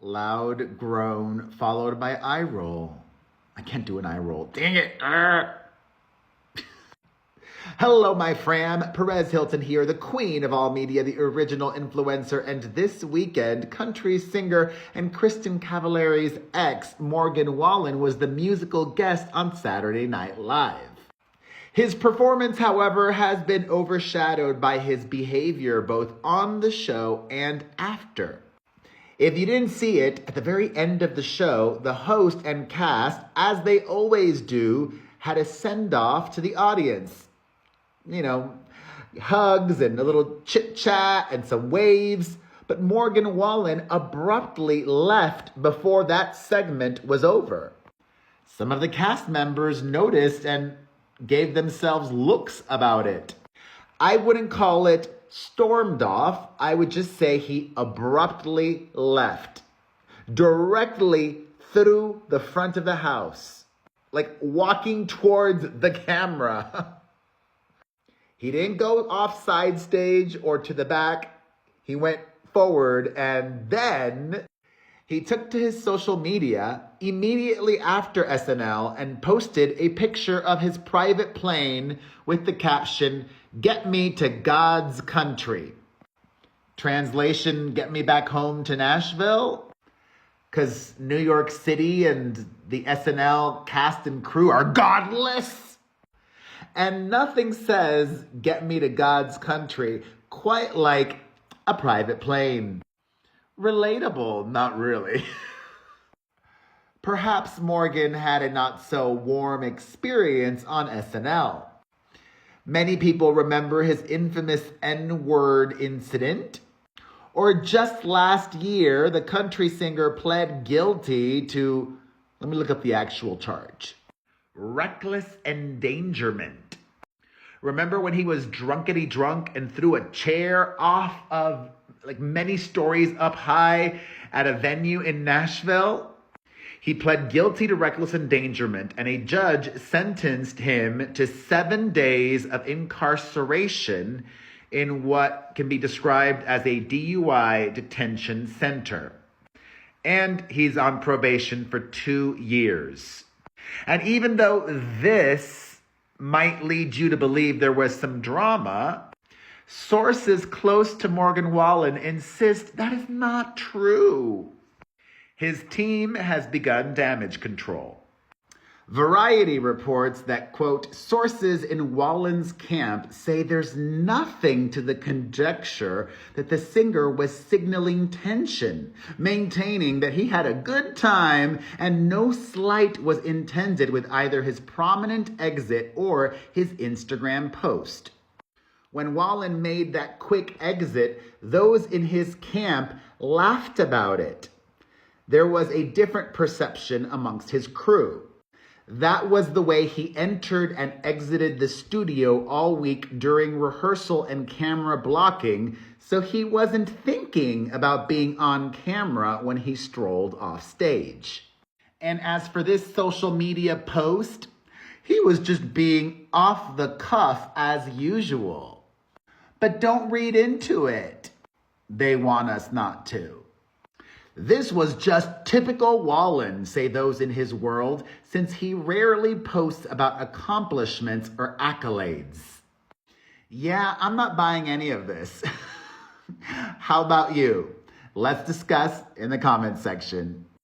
Loud groan followed by eye roll. I can't do an eye roll. Dang it. Arr. Hello, my fam. Perez Hilton here, the queen of all media, the original influencer, and this weekend, country singer and Kristen Cavallari's ex, Morgan Wallen, was the musical guest on Saturday Night Live. His performance, however, has been overshadowed by his behavior both on the show and after. If you didn't see it, at the very end of the show, the host and cast, as they always do, had a send-off to the audience. You know, hugs and a little chit-chat and some waves. But Morgan Wallen abruptly left before that segment was over. Some of the cast members noticed and gave themselves looks about it. I wouldn't call it stormed off. I would just say he abruptly left. Directly through the front of the house. Like walking towards the camera. He didn't go off side stage or to the back. He went forward and then he took to his social media immediately after SNL and posted a picture of his private plane with the caption, "Get me to God's country." Translation, get me back home to Nashville? Because New York City and the SNL cast and crew are godless? And nothing says, get me to God's country, quite like a private plane. Relatable, not really. Perhaps Morgan had a not so warm experience on SNL. Many people remember his infamous N-word incident. Or just last year, the country singer pled guilty to, let me look up the actual charge. Reckless endangerment. Remember when he was drunkety drunk and threw a chair off of many stories up high at a venue in Nashville? He pled guilty to reckless endangerment, and a judge sentenced him to 7 days of incarceration in what can be described as a DUI detention center. And he's on probation for 2 years. And even though this might lead you to believe there was some drama, sources close to Morgan Wallen insist that is not true. His team has begun damage control. Variety reports that, quote, sources in Wallen's camp say there's nothing to the conjecture that the singer was signaling tension, maintaining that he had a good time and no slight was intended with either his prominent exit or his Instagram post. When Wallen made that quick exit, those in his camp laughed about it. There was a different perception amongst his crew. That was the way he entered and exited the studio all week during rehearsal and camera blocking, so he wasn't thinking about being on camera when he strolled off stage. And as for this social media post, he was just being off the cuff as usual. But don't read into it. They want us not to. This was just typical Wallen, say those in his world, since he rarely posts about accomplishments or accolades. Yeah, I'm not buying any of this. How about you? Let's discuss in the comments section.